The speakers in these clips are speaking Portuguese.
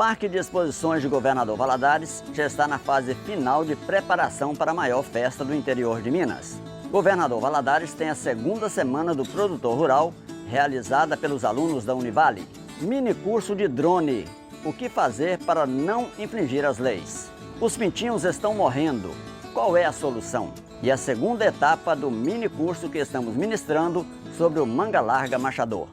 Parque de Exposições de Governador Valadares já está na fase final de preparação para a maior festa do interior de Minas. Governador Valadares tem a segunda semana do produtor rural, realizada pelos alunos da Univale. Mini curso de drone. O que fazer para não infringir as leis? Os pintinhos estão morrendo. Qual é a solução? E a segunda etapa do mini curso que estamos ministrando sobre o manga larga machador.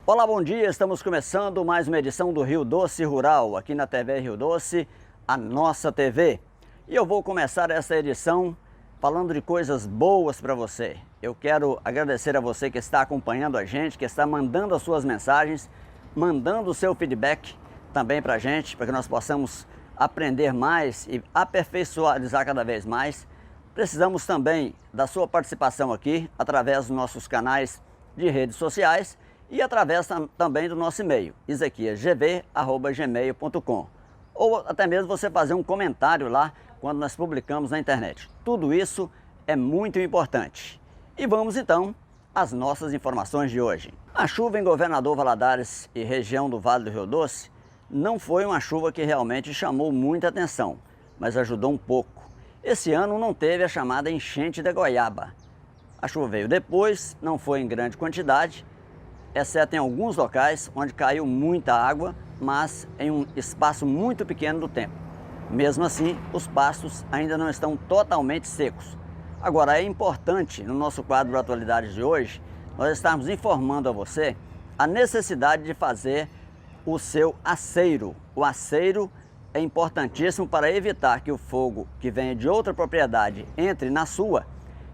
Olá, bom dia. Estamos começando mais uma edição do Rio Doce Rural, aqui na TV Rio Doce, a nossa TV. E eu vou começar essa edição falando de coisas boas para você. Eu quero agradecer a você que está acompanhando a gente, que está mandando as suas mensagens, mandando o seu feedback também para a gente, para que nós possamos aprender mais e aperfeiçoar cada vez mais. Precisamos também da sua participação aqui, através dos nossos canais de redes sociais e através também do nosso e-mail, ezequiasgv@gmail.com. Ou até mesmo você fazer um comentário lá quando nós publicamos na internet. Tudo isso é muito importante. E vamos então às nossas informações de hoje. A chuva em Governador Valadares e região do Vale do Rio Doce não foi uma chuva que realmente chamou muita atenção, mas ajudou um pouco. Esse ano não teve a chamada enchente da goiaba. A chuva veio depois, não foi em grande quantidade, exceto em alguns locais onde caiu muita água, mas em um espaço muito pequeno do tempo. Mesmo assim, os pastos ainda não estão totalmente secos. Agora, é importante, no nosso quadro de atualidades de hoje, nós estarmos informando a você a necessidade de fazer o seu aceiro. O aceiro é importantíssimo para evitar que o fogo que venha de outra propriedade entre na sua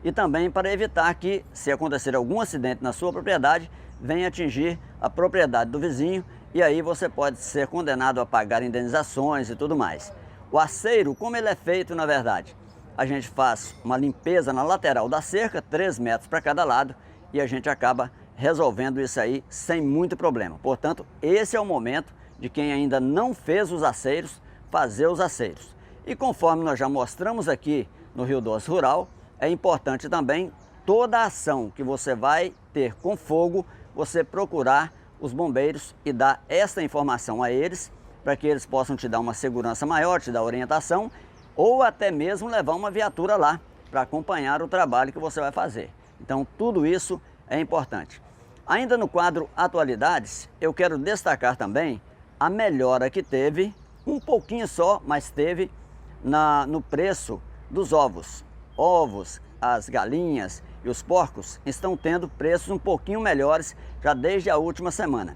e também para evitar que, se acontecer algum acidente na sua propriedade, venha atingir a propriedade do vizinho e aí você pode ser condenado a pagar indenizações e tudo mais. O aceiro, como ele é feito na verdade? A gente faz uma limpeza na lateral da cerca, 3 metros para cada lado, e a gente acaba resolvendo isso aí sem muito problema. Portanto, esse é o momento de quem ainda não fez os aceiros, fazer os aceiros. E conforme nós já mostramos aqui no Rio Doce Rural, é importante também toda a ação que você vai ter com fogo, você procurar os bombeiros e dar essa informação a eles, para que eles possam te dar uma segurança maior, te dar orientação, ou até mesmo levar uma viatura lá para acompanhar o trabalho que você vai fazer. Então, tudo isso é importante. Ainda no quadro Atualidades, eu quero destacar também a melhora que teve, um pouquinho só, mas teve no preço dos ovos. Ovos, as galinhas e os porcos estão tendo preços um pouquinho melhores já desde a última semana.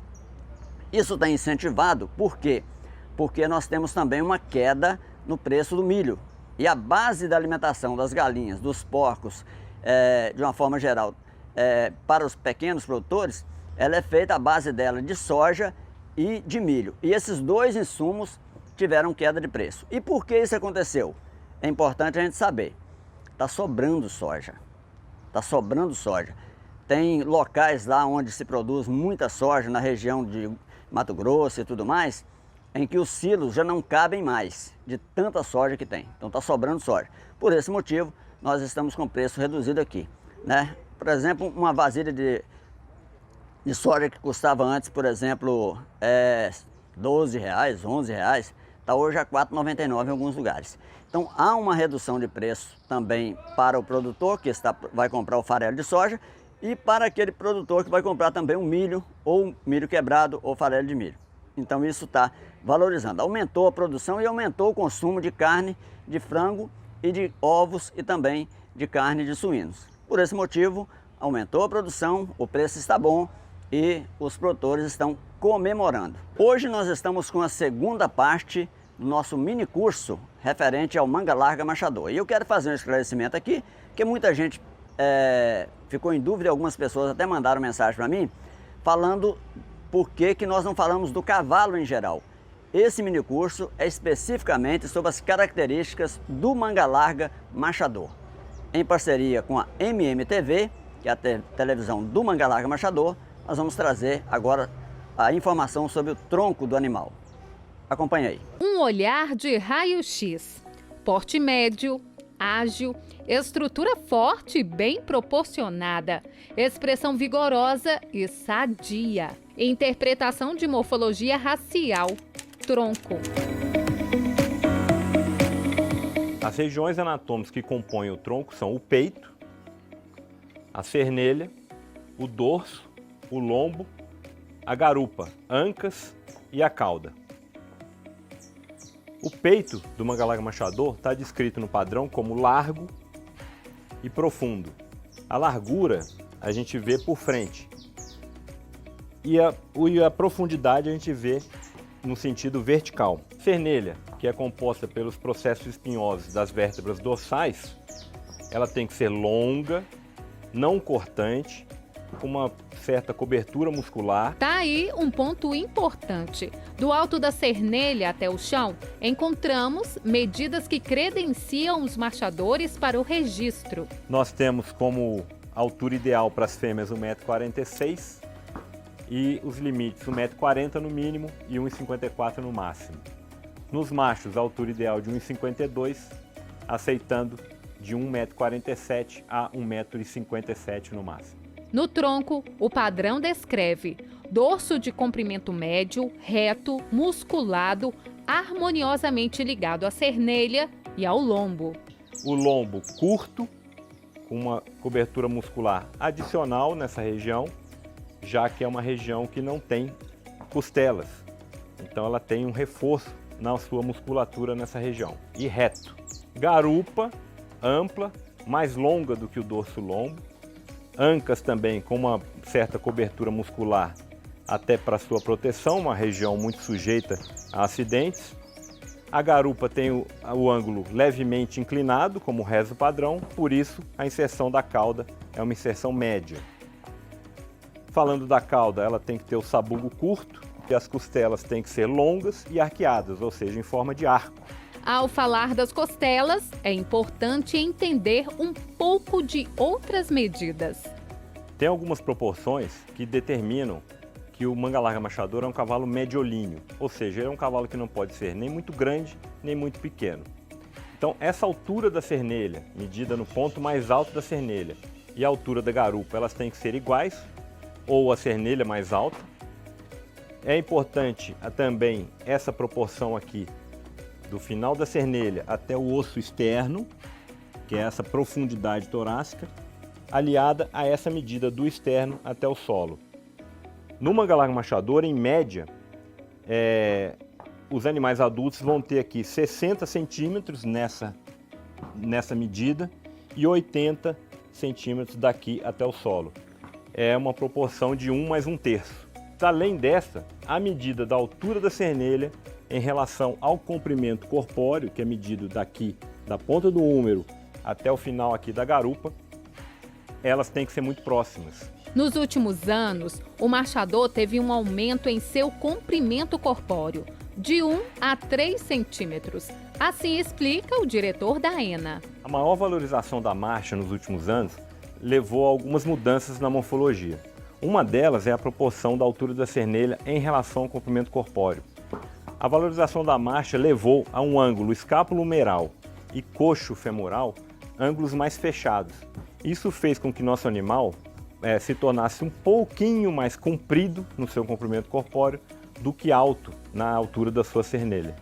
Isso tem incentivado, por quê? Porque nós temos também uma queda no preço do milho. E a base da alimentação das galinhas, dos porcos, de uma forma geral, para os pequenos produtores, ela é feita à base dela de soja e de milho. E esses dois insumos tiveram queda de preço. E por que isso aconteceu? É importante a gente saber. Está sobrando soja. Está sobrando soja. Tem locais lá onde se produz muita soja, na região de Mato Grosso e tudo mais, em que os silos já não cabem mais de tanta soja que tem. Então está sobrando soja. Por esse motivo, nós estamos com preço reduzido aqui, né? Por exemplo, uma vasilha de soja que custava antes, por exemplo, R$12, R$11, está hoje a R$4,99 em alguns lugares. Então há uma redução de preço também para o produtor que vai comprar o farelo de soja e para aquele produtor que vai comprar também o milho, ou milho quebrado, ou farelo de milho. Então isso está valorizando. Aumentou a produção e aumentou o consumo de carne, de frango e de ovos e também de carne de suínos. Por esse motivo, aumentou a produção, o preço está bom e os produtores estão comemorando. Hoje nós estamos com a segunda parte do nosso mini curso referente ao manga larga machador. E eu quero fazer um esclarecimento aqui, porque muita gente ficou em dúvida, algumas pessoas até mandaram mensagem para mim, falando por que nós não falamos do cavalo em geral. Esse mini curso é especificamente sobre as características do manga larga machador. Em parceria com a MMTV, que é a televisão do manga larga machador, nós vamos trazer agora a informação sobre o tronco do animal. Acompanhe aí. Um olhar de raio-x. Porte médio, ágil, estrutura forte e bem proporcionada, expressão vigorosa e sadia, interpretação de morfologia racial, tronco. As regiões anatômicas que compõem o tronco são o peito, a cernelha, o dorso, o lombo, a garupa, ancas e a cauda. O peito do manga-larga machador está descrito no padrão como largo e profundo. A largura a gente vê por frente e a profundidade a gente vê no sentido vertical. Cernelha, que é composta pelos processos espinhosos das vértebras dorsais, ela tem que ser longa, não cortante, com uma certa cobertura muscular. Tá aí um ponto importante. Do alto da cernelha até o chão, encontramos medidas que credenciam os machadores para o registro. Nós temos como altura ideal para as fêmeas 1,46 m e os limites 1,40 m no mínimo e 1,54 m no máximo. Nos machos, a altura ideal de 1,52 m, aceitando de 1,47 m a 1,57 m no máximo. No tronco, o padrão descreve dorso de comprimento médio, reto, musculado, harmoniosamente ligado à cernelha e ao lombo. O lombo curto, com uma cobertura muscular adicional nessa região, já que é uma região que não tem costelas. Então ela tem um reforço na sua musculatura nessa região. E reto. Garupa ampla, mais longa do que o dorso lombo. Ancas também com uma certa cobertura muscular até para sua proteção, uma região muito sujeita a acidentes. A garupa tem o ângulo levemente inclinado, como reza o padrão, por isso a inserção da cauda é uma inserção média. Falando da cauda, ela tem que ter o sabugo curto e as costelas têm que ser longas e arqueadas, ou seja, em forma de arco. Ao falar das costelas, é importante entender um pouco de outras medidas. Tem algumas proporções que determinam que o manga-larga machador é um cavalo mediolíneo, ou seja, ele é um cavalo que não pode ser nem muito grande, nem muito pequeno. Então, essa altura da cernelha, medida no ponto mais alto da cernelha, e a altura da garupa, elas têm que ser iguais, ou a cernelha mais alta. É importante também essa proporção aqui, do final da cernelha até o osso externo, que é essa profundidade torácica, aliada a essa medida do externo até o solo. No manga-larga machador, em média, os animais adultos vão ter aqui 60 centímetros nessa medida e 80 centímetros daqui até o solo. É uma proporção de 1 mais 1/3. Além dessa, a medida da altura da cernelha em relação ao comprimento corpóreo, que é medido daqui, da ponta do úmero até o final aqui da garupa, elas têm que ser muito próximas. Nos últimos anos, o machador teve um aumento em seu comprimento corpóreo, de 1 a 3 centímetros. Assim explica o diretor da ENA. A maior valorização da marcha nos últimos anos levou a algumas mudanças na morfologia. Uma delas é a proporção da altura da cernelha em relação ao comprimento corpóreo. A valorização da marcha levou a um ângulo escápulo-humeral e coxo-femoral, ângulos mais fechados. Isso fez com que nosso animal se tornasse um pouquinho mais comprido no seu comprimento corpóreo do que alto na altura da sua cernelha.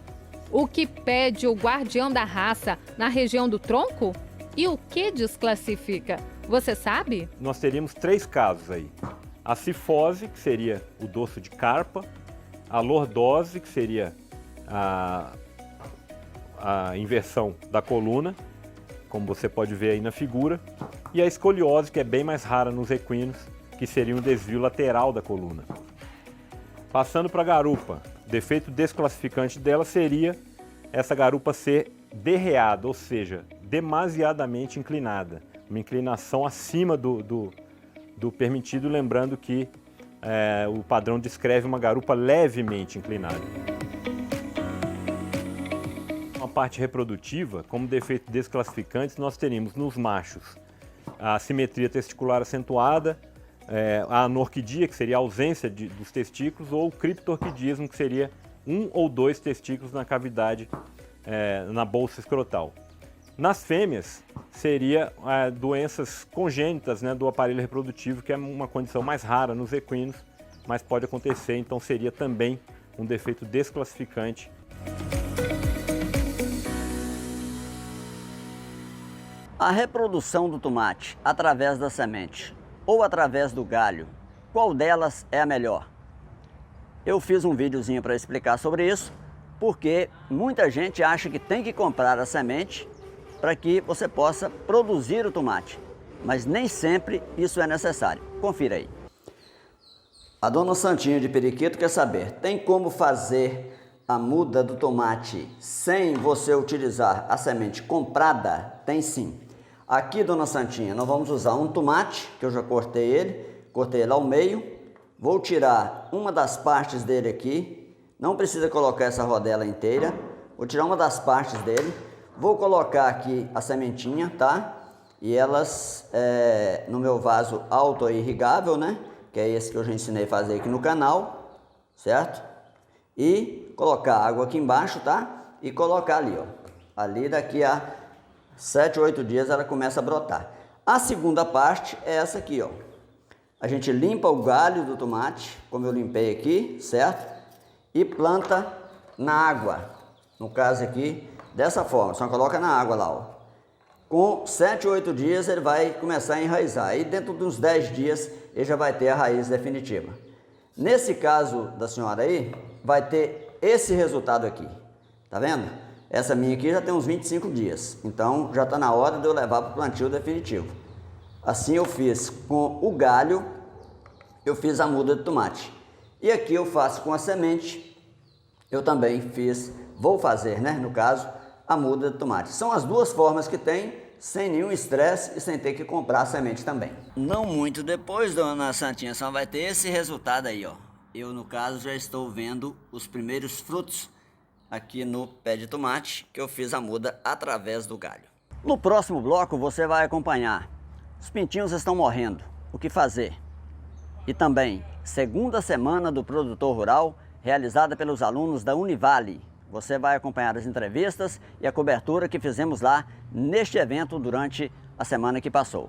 O que pede o guardião da raça na região do tronco? E o que desclassifica? Você sabe? Nós teríamos 3 casos aí. A cifose, que seria o dorso de carpa, a lordose, que seria a inversão da coluna, como você pode ver aí na figura, e a escoliose, que é bem mais rara nos equinos, que seria um desvio lateral da coluna. Passando para a garupa, o defeito desclassificante dela seria essa garupa ser derreada, ou seja, demasiadamente inclinada, uma inclinação acima do permitido, lembrando que o padrão descreve uma garupa levemente inclinada. A parte reprodutiva, como defeito desclassificante, nós teríamos nos machos a simetria testicular acentuada, a anorquidia, que seria a ausência dos testículos, ou o criptorquidismo, que seria 1 ou 2 testículos na cavidade, na bolsa escrotal. Nas fêmeas, seria doenças congênitas, né, do aparelho reprodutivo, que é uma condição mais rara nos equinos, mas pode acontecer, então seria também um defeito desclassificante. A reprodução do tomate através da semente ou através do galho, qual delas é a melhor? Eu fiz um videozinho para explicar sobre isso, porque muita gente acha que tem que comprar a semente para que você possa produzir o tomate, mas nem sempre isso é necessário. Confira aí. A dona Santinha de Periquito quer saber, tem como fazer a muda do tomate sem você utilizar a semente comprada? Tem sim. Aqui, dona Santinha, nós vamos usar um tomate, que eu já cortei ele ao meio. Vou tirar uma das partes dele aqui, não precisa colocar essa rodela inteira. Vou tirar uma das partes dele, vou colocar aqui a sementinha, tá? E elas no meu vaso auto-irrigável, né? Que é esse que eu já ensinei a fazer aqui no canal, certo? E colocar água aqui embaixo, tá? E colocar ali, ó. Ali daqui a 7 ou 8 dias ela começa a brotar. A segunda parte é essa aqui, ó. A gente limpa o galho do tomate, como eu limpei aqui, certo? E planta na água. No caso aqui, dessa forma, só coloca na água lá, ó. Com 7 ou 8 dias ele vai começar a enraizar. Aí dentro de uns 10 dias ele já vai ter a raiz definitiva. Nesse caso da senhora aí, vai ter esse resultado aqui. Tá vendo? Essa minha aqui já tem uns 25 dias, então já está na hora de eu levar para o plantio definitivo. Assim eu fiz com o galho, eu fiz a muda de tomate. E aqui eu faço com a semente, eu também vou fazer, né, no caso, a muda de tomate. São as duas formas que tem, sem nenhum estresse e sem ter que comprar a semente também. Não muito depois, dona Santinha, só vai ter esse resultado aí, ó. Eu, no caso, já estou vendo os primeiros frutos aqui no pé de tomate, que eu fiz a muda através do galho. No próximo bloco você vai acompanhar. Os pintinhos estão morrendo, o que fazer? E também, segunda semana do produtor rural, realizada pelos alunos da Univale. Você vai acompanhar as entrevistas e a cobertura que fizemos lá neste evento durante a semana que passou.